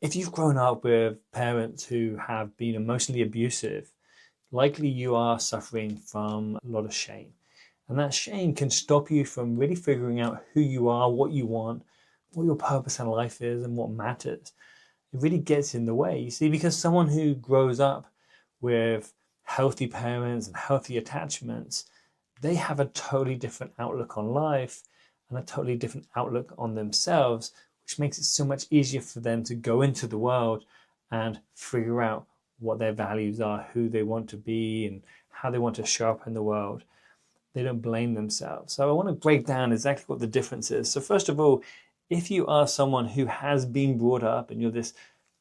If you've grown up with parents who have been emotionally abusive, likely you are suffering from a lot of shame. And that shame can stop you from really figuring out who you are, what you want, what your purpose in life is, and what matters. It really gets in the way, you see, because someone who grows up with healthy parents and healthy attachments, they have a totally different outlook on life and a totally different outlook on themselves, which makes it so much easier for them to go into the world and figure out what their values are, who they want to be, and how they want to show up in the world. They don't blame themselves. So I want to break down exactly what the difference is. So first of all, if you are someone who has been brought up and you're this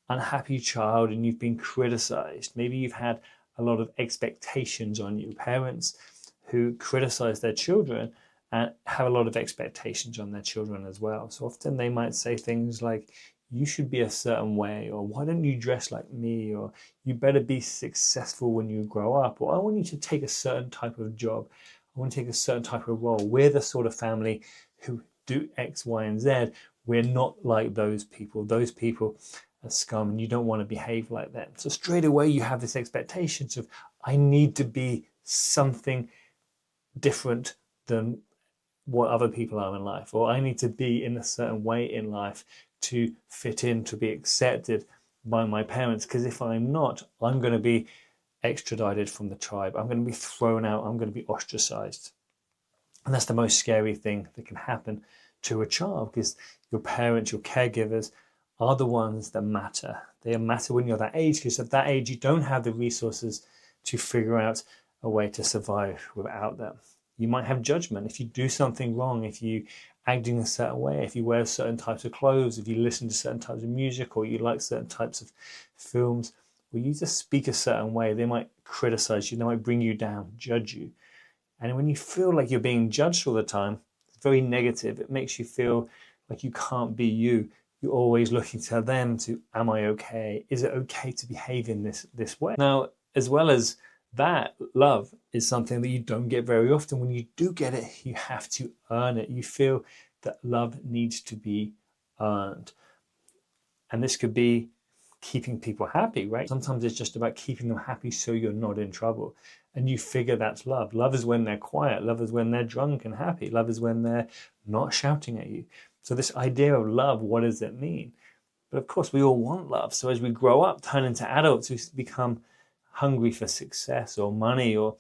unhappy child and you've been criticized, maybe you've had a lot of expectations on you, parents who criticize their children and have a lot of expectations on their children as well. So often they might say things like, you should be a certain way, or why don't you dress like me, or you better be successful when you grow up, or I want you to take a certain type of job. I want to take a certain type of role. We're the sort of family who do X, Y, and Z. We're not like those people. Those people are scum and you don't want to behave like them. So straight away you have this expectations of, I need to be something different than what other people are in life, or I need to be in a certain way in life to fit in, to be accepted by my parents, because if I'm not, I'm going to be extradited from the tribe. I'm going to be thrown out. I'm going to be ostracized. And that's the most scary thing that can happen to a child, because your parents, your caregivers are the ones that matter. They matter when you're that age, because at that age, you don't have the resources to figure out a way to survive without them. You might have judgment if you do something wrong, if you act in a certain way, if you wear certain types of clothes, if you listen to certain types of music, or you like certain types of films, or you just speak a certain way. They might criticize you, they might bring you down, judge you. And when you feel like you're being judged all the time, it's very negative. It makes you feel like you can't be you. You're always looking to them to, am I okay? Is it okay to behave in this way? Now, as well as that, love is something that you don't get very often. When you do get it, you have to earn it. You feel that love needs to be earned. And this could be keeping people happy, right? Sometimes it's just about keeping them happy so you're not in trouble. And you figure that's love. Love is when they're quiet. Love is when they're drunk and happy. Love is when they're not shouting at you. So this idea of love, what does it mean? But of course, we all want love. So as we grow up, turn into adults, we become hungry for success or money, or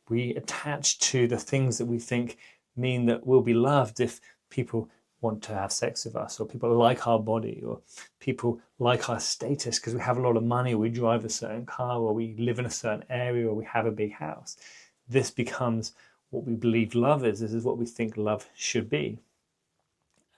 we attach to the things that we think mean that we'll be loved if people want to have sex with us, or people like our body, or people like our status because we have a lot of money, or we drive a certain car, or we live in a certain area, or we have a big house. This becomes what we believe love is. This is what we think love should be.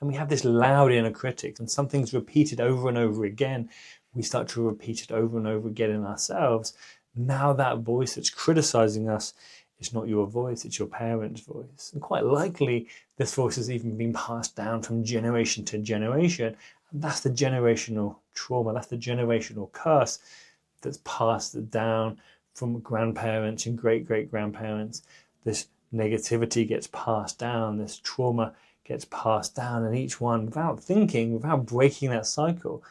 And we have this loud inner critic, and something's repeated over and over again. We start to repeat it over and over again in ourselves. Now that voice that's criticizing us is not your voice, it's your parents' voice. And quite likely, this voice has even been passed down from generation to generation. And that's the generational trauma, that's the generational curse that's passed down from grandparents and great-great-grandparents. This negativity gets passed down, this trauma gets passed down, and each one, without thinking, without breaking that cycle,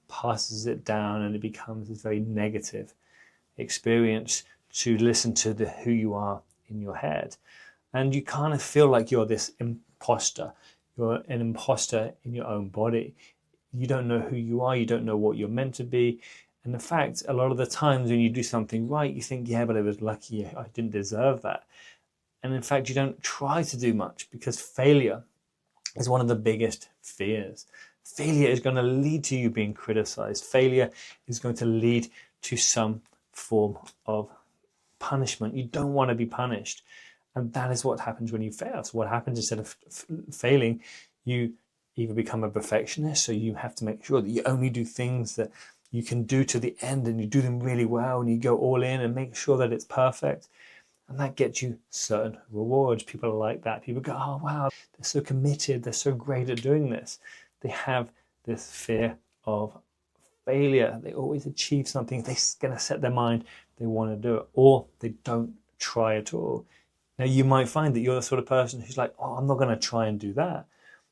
passes it down, and it becomes this very negative experience to listen to who you are in your head. And you kind of feel like you're this imposter. You're an imposter in your own body. You don't know who you are. You don't know what you're meant to be. And in fact, a lot of the times when you do something right, you think, yeah, but I was lucky. I didn't deserve that. And in fact, you don't try to do much, because failure is one of the biggest fears. Failure is going to lead to you being criticized. Failure is going to lead to some form of punishment. You don't want to be punished. And that is what happens when you fail. So what happens, instead of failing, you either become a perfectionist, so you have to make sure that you only do things that you can do to the end, and you do them really well, and you go all in and make sure that it's perfect. And that gets you certain rewards. People are like that. People go, oh, wow, they're so committed. They're so great at doing this. They have this fear of failure. They always achieve something. They're going to set their mind, they want to do it, or they don't try at all. Now, you might find that you're the sort of person who's like, oh, I'm not going to try and do that,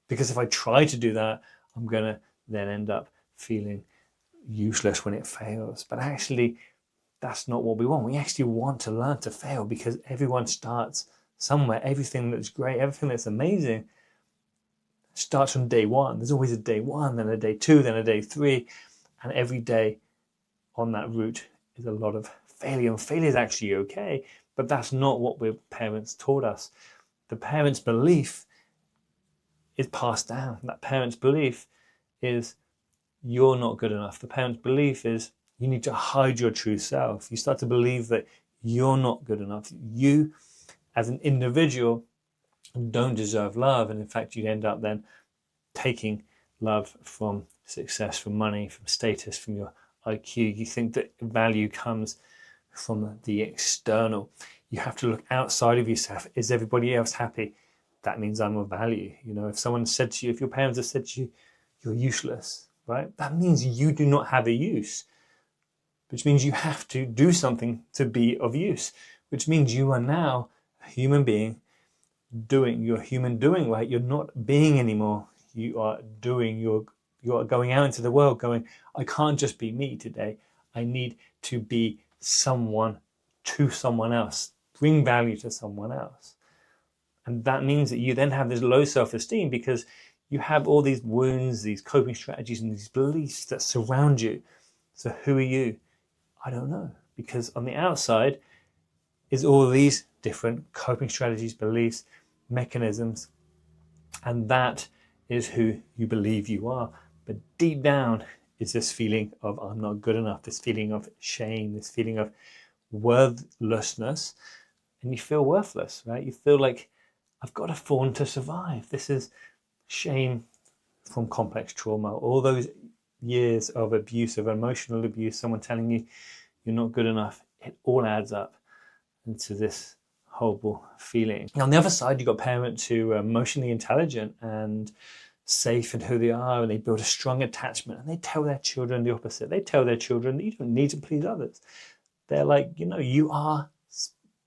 because if I try to do that, I'm going to then end up feeling useless when it fails. But actually, that's not what we want. We actually want to learn to fail, because everyone starts somewhere. Everything that's great, everything that's amazing starts from day one. There's always a day one, then a day two, then a day three. And every day on that route is a lot of failure. And failure is actually okay, but that's not what our parents taught us. The parents' belief is passed down. That parents' belief is you're not good enough. The parents' belief is you need to hide your true self. You start to believe that you're not good enough. You, as an individual, don't deserve love. And in fact, you end up then taking love from success, from money, from status, from your IQ. You think that value comes from the external. You have to look outside of yourself. Is everybody else happy? That means I'm of value. If someone said to you, if your parents have said to you, you're useless, right? That means you do not have a use, which means you have to do something to be of use, which means you are now a human being doing. You're human doing, right? You're not being anymore. You are doing. You are going out into the world going, I can't just be me today. I need to be someone to someone else, bring value to someone else. And that means that you then have this low self-esteem, because you have all these wounds, these coping strategies, and these beliefs that surround you. So who are you? I don't know. Because on the outside is all these different coping strategies, beliefs, mechanisms, and that is who you believe you are. But deep down is this feeling of I'm not good enough, this feeling of shame, this feeling of worthlessness, and you feel worthless, right? You feel like I've got to fawn to survive. This is shame from complex trauma, all those years of abuse, of emotional abuse, someone telling you you're not good enough. It all adds up into this horrible feeling. On the other side, you've got parents who are emotionally intelligent and safe in who they are, and they build a strong attachment, and they tell their children the opposite. They tell their children that you don't need to please others. They're like, you are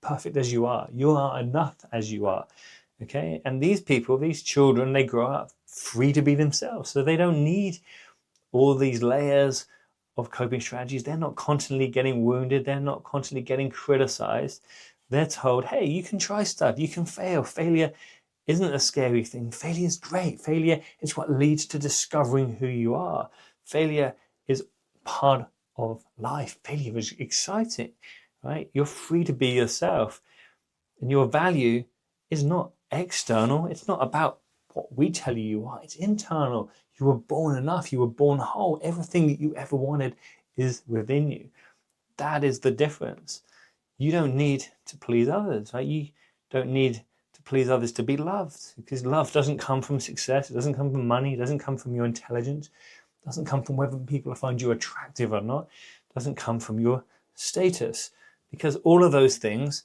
perfect as you are. You are enough as you are. Okay? And these people, these children, they grow up free to be themselves. So they don't need all these layers of coping strategies. They're not constantly getting wounded. They're not constantly getting criticized. They're told, hey, you can try stuff. You can fail. Failure isn't a scary thing. Failure is great. Failure is what leads to discovering who you are. Failure is part of life. Failure is exciting, right? You're free to be yourself. And your value is not external. It's not about what we tell you are. It's internal. You were born enough. You were born whole. Everything that you ever wanted is within you. That is the difference. You don't need to please others, right? You don't need to please others to be loved, because love doesn't come from success. It doesn't come from money. It doesn't come from your intelligence. It doesn't come from whether people find you attractive or not. It doesn't come from your status, because all of those things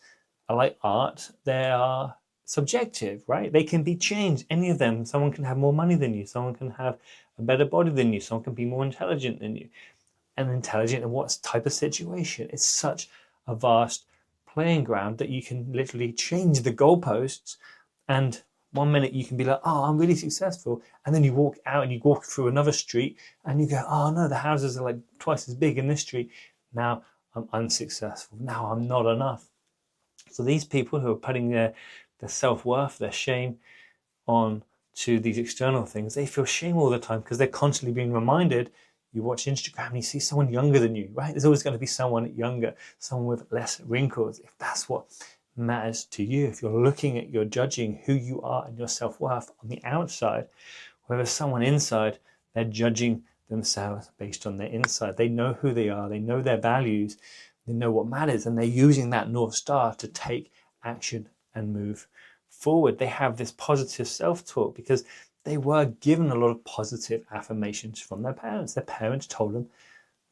are like art. They are subjective, right? They can be changed. Any of them. Someone can have more money than you. Someone can have a better body than you. Someone can be more intelligent than you. And intelligent in what type of situation? It's such a vast playing ground that you can literally change the goalposts, and 1 minute you can be like, oh, I'm really successful, and then you walk out and you walk through another street and you go, oh no, the houses are like twice as big in this street. Now I'm unsuccessful. Now I'm not enough. So these people who are putting their self-worth, their shame on to these external things, they feel shame all the time because they're constantly being reminded. You watch Instagram and you see someone younger than you, right? There's always going to be someone younger, someone with less wrinkles. If that's what matters to you, if you're looking at, you're judging who you are and your self-worth on the outside, whereas someone inside, they're judging themselves based on their inside. They know who they are, they know their values, they know what matters, and they're using that North Star to take action and move forward. They have this positive self-talk because they were given a lot of positive affirmations from their parents. Their parents told them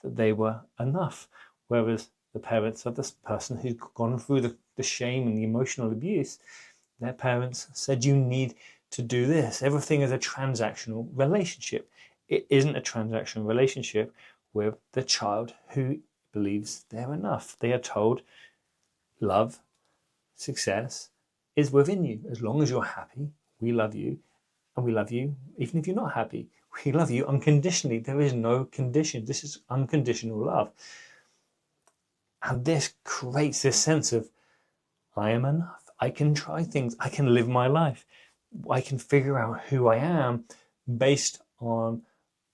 that they were enough. Whereas the parents of this person who's gone through the shame and the emotional abuse, their parents said, you need to do this. Everything is a transactional relationship. It isn't a transactional relationship with the child who believes they're enough. They are told love, success is within you. As long as you're happy, we love you. And we love you even if you're not happy. We love you unconditionally. There is no condition. This is unconditional love. And this creates this sense of, I am enough. I can try things. I can live my life. I can figure out who I am based on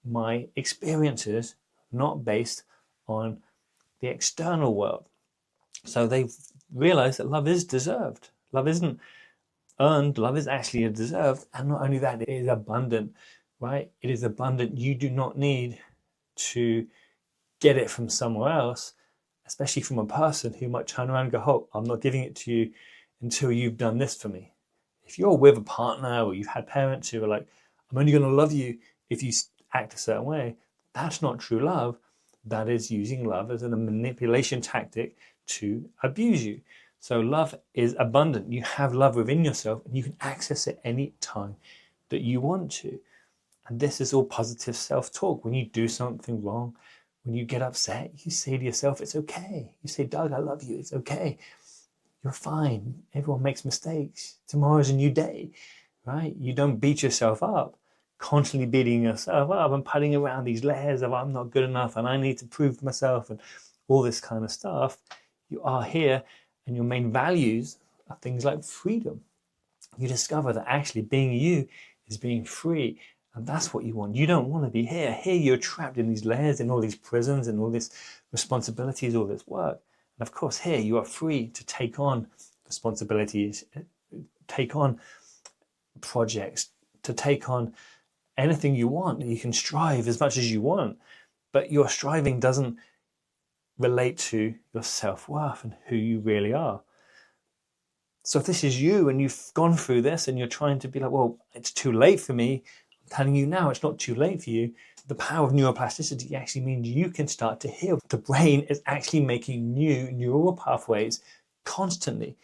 my experiences, not based on the external world. So they've realized that love is deserved. Love isn't earned. Love is actually deserved. And not only that, it is abundant, right? It is abundant. You do not need to get it from somewhere else, especially from a person who might turn around and go, oh, I'm not giving it to you until you've done this for me. If you're with a partner or you've had parents who are like, I'm only going to love you if you act a certain way, that's not true love. That is using love as a manipulation tactic to abuse you. So love is abundant. You have love within yourself and you can access it any time that you want to. And this is all positive self-talk. When you do something wrong, when you get upset, you say to yourself, it's okay. You say, Doug, I love you. It's okay. You're fine. Everyone makes mistakes. Tomorrow's a new day, right? You don't beat yourself up, constantly beating yourself up and putting around these layers of I'm not good enough and I need to prove myself and all this kind of stuff. You are here and your main values are things like freedom. You discover that actually being you is being free. And that's what you want. You don't want to be here. Here you're trapped in these layers, in all these prisons, and all these responsibilities, all this work. And of course, here you are free to take on responsibilities, take on projects, to take on anything you want. You can strive as much as you want, but your striving doesn't relate to your self-worth and who you really are. So if this is you and you've gone through this and you're trying to be like, well, it's too late for me, I'm telling you now, it's not too late for you. The power of neuroplasticity actually means you can start to heal. The brain is actually making new neural pathways constantly.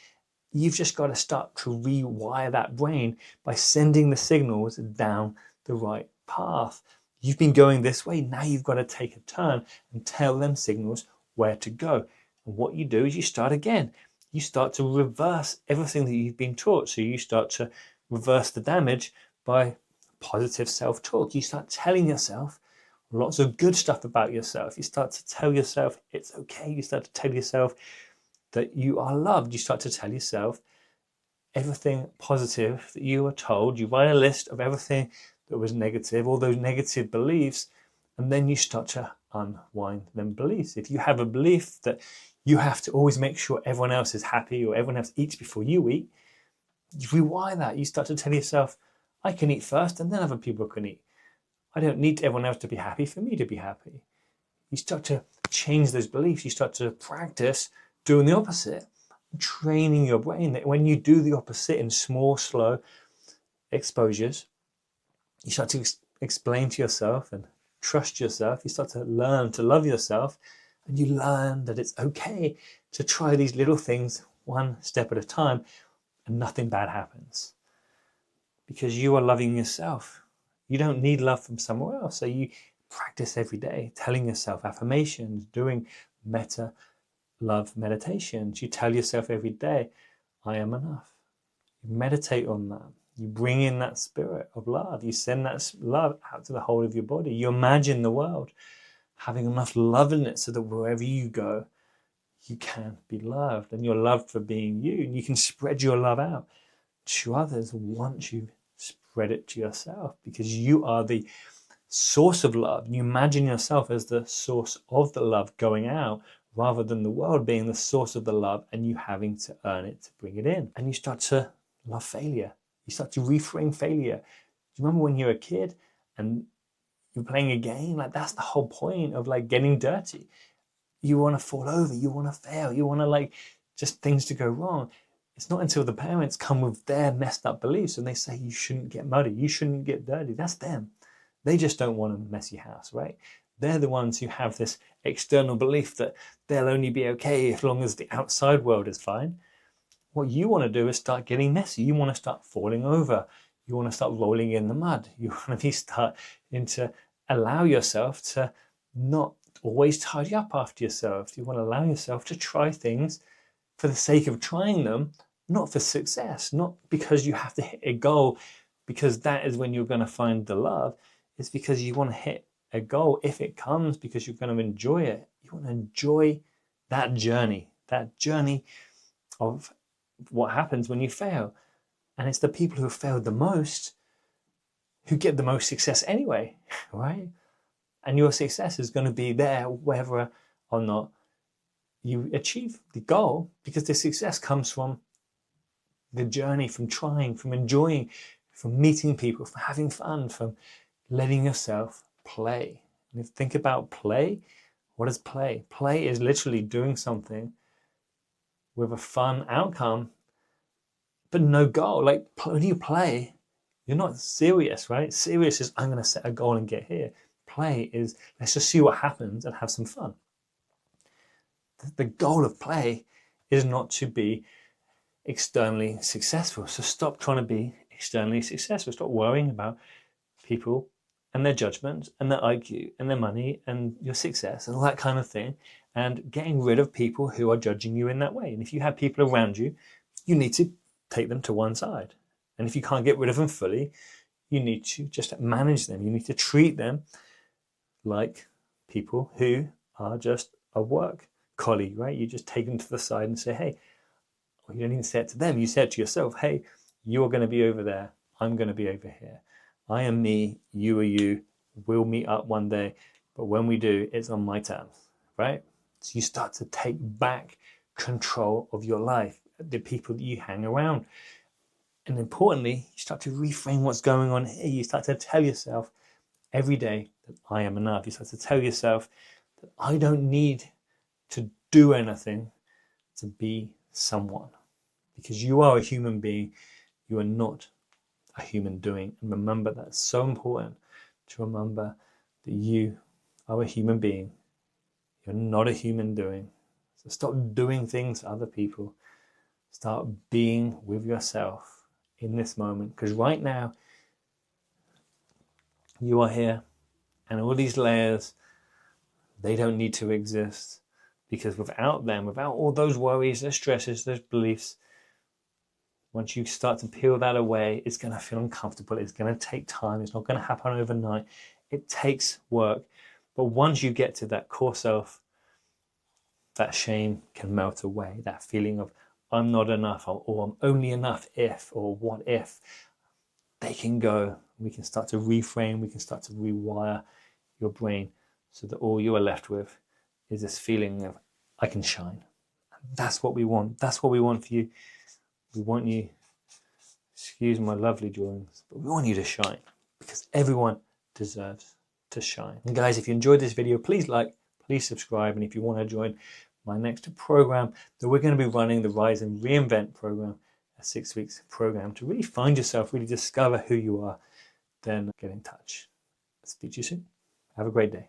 You've just got to start to rewire that brain by sending the signals down the right path. You've been going this way, now you've got to take a turn and tell them signals where to go. And what you do is you start again. You start to reverse everything that you've been taught. So you start to reverse the damage by positive self-talk. You start telling yourself lots of good stuff about yourself. You start to tell yourself it's okay. You start to tell yourself that you are loved. You start to tell yourself everything positive that you were told. You write a list of everything that was negative, all those negative beliefs, and then you start to unwind them beliefs. If you have a belief that you have to always make sure everyone else is happy or everyone else eats before you eat, you rewire that. You start to tell yourself, I can eat first and then other people can eat. I don't need everyone else to be happy for me to be happy. You start to change those beliefs. You start to practice doing the opposite, training your brain that when you do the opposite in small, slow exposures, you start to explain to yourself and trust yourself. You start to learn to love yourself, and you learn that it's okay to try these little things one step at a time and nothing bad happens. Because you are loving yourself. You don't need love from somewhere else. So you practice every day, telling yourself affirmations, doing metta love meditations. You tell yourself every day, I am enough. You meditate on that. You bring in that spirit of love. You send that love out to the whole of your body. You imagine the world having enough love in it so that wherever you go, you can be loved. And you're loved for being you. And you can spread your love out to others once you spread it to yourself, because you are the source of love. You imagine yourself as the source of the love going out, rather than the world being the source of the love and you having to earn it to bring it in. And you start to love failure. You start to reframe failure. Do you remember when you were a kid and you're playing a game? Like, that's the whole point of like getting dirty. You want to fall over, you want to fail, you want to like just things to go wrong. It's not until the parents come with their messed up beliefs and they say you shouldn't get muddy, you shouldn't get dirty. That's them. They just don't want a messy house, right? They're the ones who have this external belief that they'll only be okay as long as the outside world is fine. What you want to do is start getting messy. You want to start falling over. You want to start rolling in the mud. You want to start to allow yourself to not always tidy up after yourself. You want to allow yourself to try things for the sake of trying them, not for success, not because you have to hit a goal, because that is when you're going to find the love. It's because you want to hit a goal. If it comes, because you're going to enjoy it. You want to enjoy that journey of what happens when you fail. And it's the people who have failed the most who get the most success anyway, right? And your success is going to be there whether or not you achieve the goal, because the success comes from the journey, from trying, from enjoying, from meeting people, from having fun, from letting yourself play. And if you think about play, what is play? Play is literally doing something with a fun outcome, but no goal. Like when you play, you're not serious, right? Serious is I'm going to set a goal and get here. Play is let's just see what happens and have some fun. The goal of play is not to be externally successful. So stop trying to be externally successful. Stop worrying about people and their judgment and their IQ and their money and your success and all that kind of thing, and getting rid of people who are judging you in that way. And if you have people around you, you need to take them to one side. And if you can't get rid of them fully, you need to just manage them. You need to treat them like people who are just a work colleague, right? You just take them to the side and say, hey, well, you don't even say it to them. You say it to yourself, hey, you're going to be over there. I'm going to be over here. I am me. You are you. We'll meet up one day. But when we do, it's on my terms, right? So you start to take back control of your life, the people that you hang around. And importantly, you start to reframe what's going on here. You start to tell yourself every day that I am enough. You start to tell yourself that I don't need to do anything to be someone, because you are a human being. You are not a human doing. And remember, that's so important to remember that you are a human being. You're not a human doing. So stop doing things for other people. Start being with yourself in this moment, because right now you are here, and all these layers, they don't need to exist, because without them, without all those worries, those stresses, those beliefs, once you start to peel that away, it's going to feel uncomfortable. It's going to take time. It's not going to happen overnight. It takes work. But once you get to that core self, that shame can melt away. That feeling of I'm not enough, or I'm only enough if, or what if, they can go. We can start to reframe. We can start to rewire your brain so that all you are left with is this feeling of I can shine. That's what we want. That's what we want for you. We want you, excuse my lovely drawings, but we want you to shine, because everyone deserves to shine. And guys, if you enjoyed this video, please like, please subscribe. And if you want to join my next program that we're going to be running, the Rise and Reinvent program, a 6 weeks program to really find yourself, really discover who you are, then get in touch. Speak to you soon. Have a great day.